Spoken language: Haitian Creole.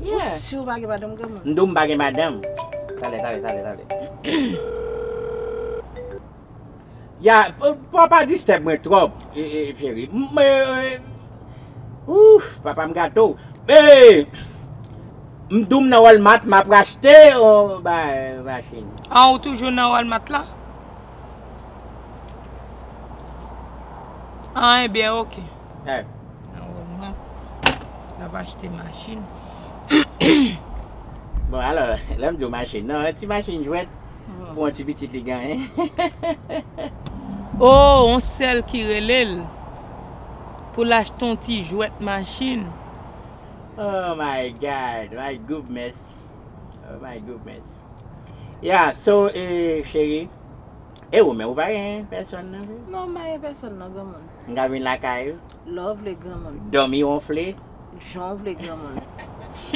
Yeah. Si ou bagi madam gaman. Ndum bagi madam. Tale. Ya, papa disturb moi trop, chérie. Mais, ouf, papa me gâteau. Mais, m'doum na Walmart m'a racheté machine. Ah, ou toujours dans Walmart là? Ah, eh bien, ok. Eh, Dans Walmart, on va acheter machine. bon alors, là m'dou machine. Non, une petite machine jouette pour un petit les gars, hein. Oh, on sel qui relel. Pour l'acheter un petit jouet machine. Oh my God, my goodness. Oh my goodness. Yeah, so, chérie. Ou men ou pa gen person nan? Non, maye person nan gaman. Nga vin la kayo? Love le gaman. Domi onfle? Jan vle gaman.